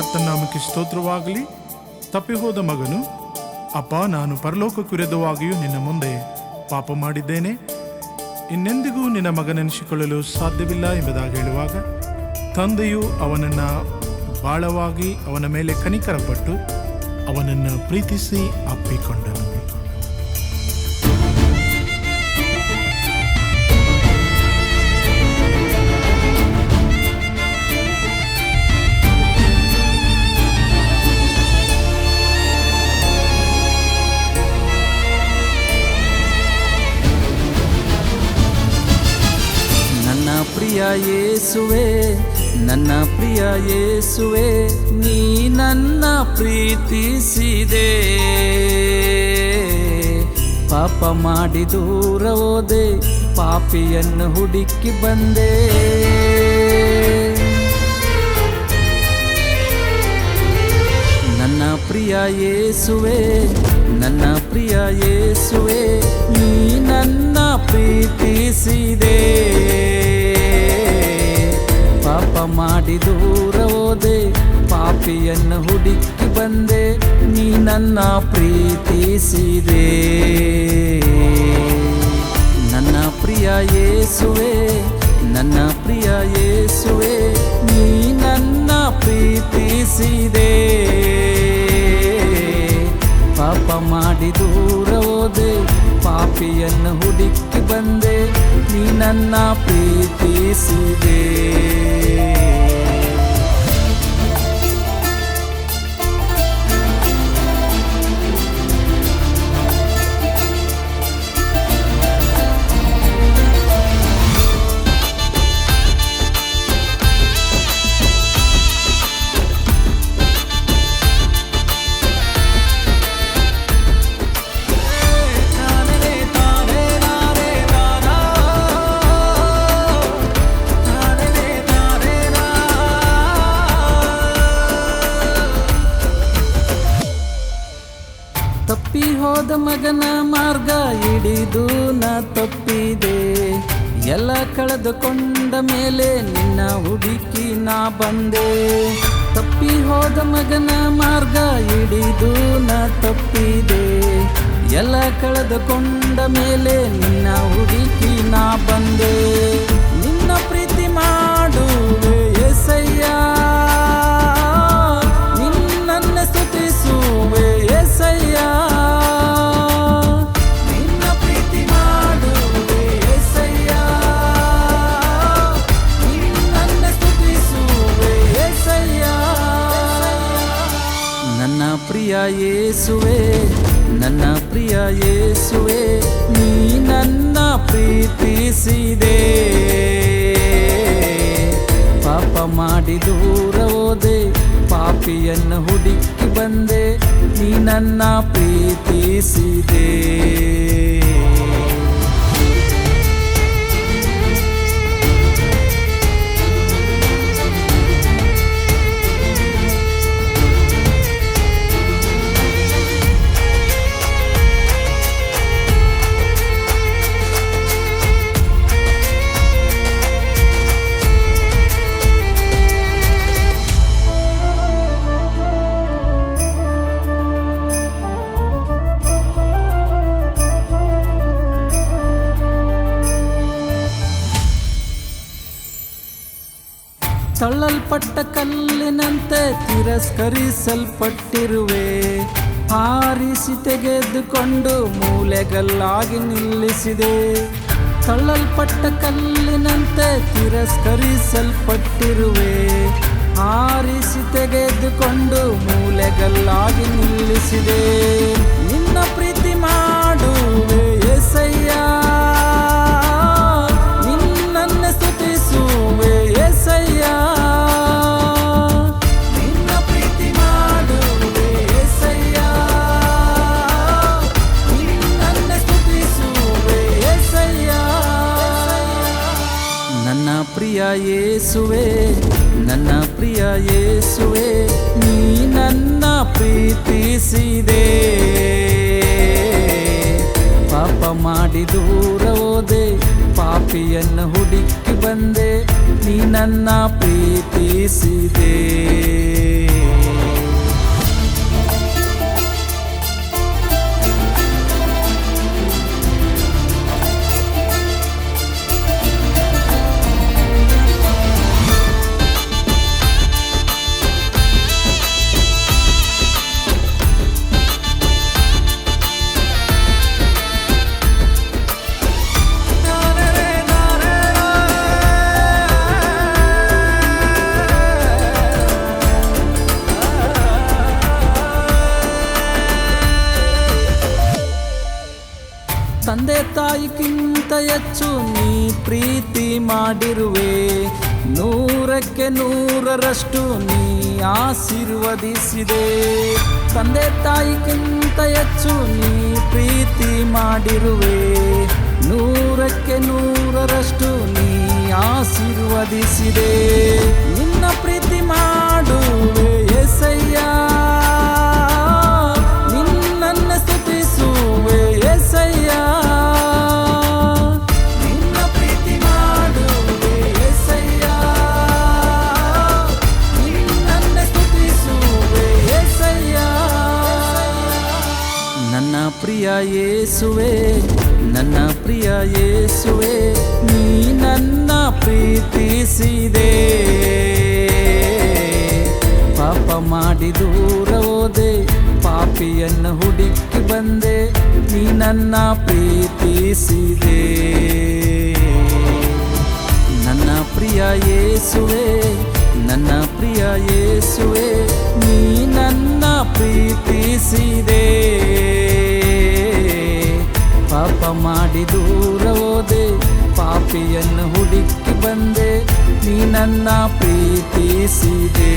ಕರ್ತನಾಮಕ್ಕೆ ಸ್ತೋತ್ರವಾಗಲಿ. ತಪ್ಪಿ ಹೋದ ಮಗನು, ಅಪ್ಪ, ನಾನು ಪರಲೋಕಕ್ಕಿರಿದವಾಗಿಯೂ ನಿನ್ನ ಮುಂದೆ ಪಾಪ ಮಾಡಿದ್ದೇನೆ, ಇನ್ನೆಂದಿಗೂ ನಿನ್ನ ಮಗನೆನಿಸಿಕೊಳ್ಳಲು ಸಾಧ್ಯವಿಲ್ಲ ಎಂಬುದಾಗಿ ಹೇಳುವಾಗ ತಂದೆಯು ಅವನನ್ನು ಬಾಳವಾಗಿ ಅವನ ಮೇಲೆ ಕನಿಕರಪಟ್ಟು ಅವನನ್ನು ಪ್ರೀತಿಸಿ ಅಪ್ಪಿಕೊಂಡನು. ಪ್ರಿಯ ಯೇಸುವೆ, ನನ್ನ ಪ್ರಿಯ ಯೇಸುವೆ, ನೀ ನನ್ನ ಪ್ರೀತಿಸಿದೆ. ಪಾಪ ಮಾಡಿ ದೂರ ಹೋದೆ, ಪಾಪಿಯನ್ನು ಹುಡುಕಿ ಬಂದೆ. ನನ್ನ ಪ್ರಿಯ ಯೇಸುವೆ, ನನ್ನ ಪ್ರಿಯ ಯೇಸುವೆ, ನೀ ನನ್ನ ಪ್ರೀತಿಸಿದೆ. ಪಾಪ ಮಾಡಿ ದೂರ ಹೋದೆ, ಪಾಪಿಯನ್ನು ಹುಡುಕಿ ಬಂದೆ, ನೀ ನನ್ನ ಪ್ರೀತಿಸಿದೆ. ನನ್ನ ಪ್ರಿಯ ಯೇಸುವೆ, ನನ್ನ ಪ್ರಿಯ ಯೇಸುವೆ, ನೀ ನನ್ನ ಪ್ರೀತಿಸಿದೆ. ಪಾಪ ಮಾಡಿ ದೂರ ಹೋದೆ, ಪಾಪಿಯನ್ನು ಹುಡುಕಿ ಬಂದೆ, ನೀ ನನ್ನ ಪ್ರೀತಿಸಿದೆ. ತಪ್ಪಿ ಹೋದ ಮಗನ ಮಾರ್ಗ ಹಿಡಿದು ನಾ ತಪ್ಪಿದೆ, ಎಲ್ಲ ಕಳೆದುಕೊಂಡ ಮೇಲೆ ನಿನ್ನ ಹುಡುಕಿ ನಾ ಬಂದೆ. ತಪ್ಪಿ ಹೋದ ಮಗನ ಮಾರ್ಗ ಹಿಡಿದು ನಾ ತಪ್ಪಿದೆ, ಎಲ್ಲ ಕಳೆದುಕೊಂಡ ಮೇಲೆ ನಿನ್ನ ಹುಡುಕಿ ನಾ ಬಂದೆ. ನಿನ್ನ ಪ್ರೀತಿ ಮಾಡುವೆ యేసయ్య, ನಿನ್ನನ್ನ ಸ್ತುತಿಸುವೆ యేసయ్య. ನಿನ್ನ ಪ್ರೀತಿ ಮಾಡುವೆ యేసయ్య, ನಿನ್ನನ್ನ ಸ್ತುತಿಸುವೆ యేసయ్య. ನನ್ನ ಪ್ರಿಯ ಯೇಸುವೆ, ನನ್ನ ಪ್ರಿಯ ಯೇಸುವೆ, ನೀ ನನ್ನ ಪ್ರೀತಿಸಿದೆ. ಪಾಪ ಮಾಡಿ ದೂರ ಹೋದೆ, ಪಾಪಿಯನ್ನು ಹುಡುಕಿ ಬಂದೆ, ನೀ ನನ್ನ ಪ್ರೀತಿಸಿದೆ. ತಳ್ಳಲ್ಪಟ್ಟ ಕಲ್ಲಿನಂತೆ ತಿರಸ್ಕರಿಸಲ್ಪಟ್ಟಿರುವೆ, ಹಾರಿಸಿ ತೆಗೆದುಕೊಂಡು ಮೂಲೆಗಲ್ಲಾಗಿ ನಿಲ್ಲಿಸಿದೆ. ತಳ್ಳಲ್ಪಟ್ಟ ಕಲ್ಲಿನಂತೆ ತಿರಸ್ಕರಿಸಲ್ಪಟ್ಟಿರುವೆ, ಹಾರಿಸಿ ತೆಗೆದುಕೊಂಡು ಮೂಲೆಗಲ್ಲಾಗಿ ನಿಲ್ಲಿಸಿದೆ. ನಿನ್ನ ಪ್ರೀತಿ ಮಾಡುವೆ యేసయ్య, ನಿನ್ನನ್ನು ಸ್ತುತಿಸುವೆ యేసయ్య. ನನ್ನ ಪ್ರಿಯ ಯೇಸುವೆ, ನನ್ನ ಪ್ರಿಯ ಯೇಸುವೆ, ನೀ ನನ್ನ ಪ್ರೀತಿಸಿದೆ. ಪಾಪ ಮಾಡಿ ದೂರ ಹೋದೆ, ಪಾಪಿಯನ್ನು ಹುಡುಕಿ ಬಂದೆ, ನೀ ನನ್ನ ಪ್ರೀತಿಸಿದೆ. ತಾಯಿಗಿಂತ ಹೆಚ್ಚು ನೀ ಪ್ರೀತಿ ಮಾಡಿರುವೆ, 100ಕ್ಕೆ 100ರಷ್ಟು ನೀ ಆಶೀರ್ವದಿಸಿದೆ. ತಂದೆ ತಾಯಿಗಿಂತ ಹೆಚ್ಚು ನೀ ಪ್ರೀತಿ ಮಾಡಿರುವೆ, 100ಕ್ಕೆ 100ರಷ್ಟು ನೀ ಆಶೀರ್ವದಿಸಿದೆ. ನಿನ್ನ ಪ್ರೀತಿ ಮಾಡುವೆ యేసయ్య, ನಿನ್ನನ್ನು ಸ್ತುತಿಸುವೆ యేసయ్య. ನಿನ್ನ ಪ್ರೀತಿ ಮಾಡುವೆ యేసయ్య, ನಿನ್ನನ್ನು ಸ್ತುತಿಸುವೆ యేసయ్య. ನನ್ನ ಪ್ರಿಯ ಯೇಸುವೆ, ನನ್ನ ಪ್ರಿಯ ಯೇಸುವೆ, ನೀ ನನ್ನ ಪ್ರೀತಿಸಿದೆ. ಪಾಪ ಮಾಡಿ ದೂರ ಹೋದೆ, ಪಾಪಿಯನ್ನು ಹುಡುಕಿ ಬಂದೆ, ನೀ ನನ್ನ ಪ್ರೀತಿಸಿದೆ. ನನ್ನ ಪ್ರಿಯ ಯೇಸುವೆ, ನನ್ನ ಪ್ರಿಯ ಯೇಸುವೆ, ನೀ ನನ್ನ ಪ್ರೀತಿಸಿದೆ. ಪಾಪ ಮಾಡಿ ದೂರ ಹೋದೆ, ಪಾಪಿಯನ್ನು ಹುಡುಕಿ ಬಂದೆ, ನೀ ನನ್ನ ಪ್ರೀತಿಸಿದೆ.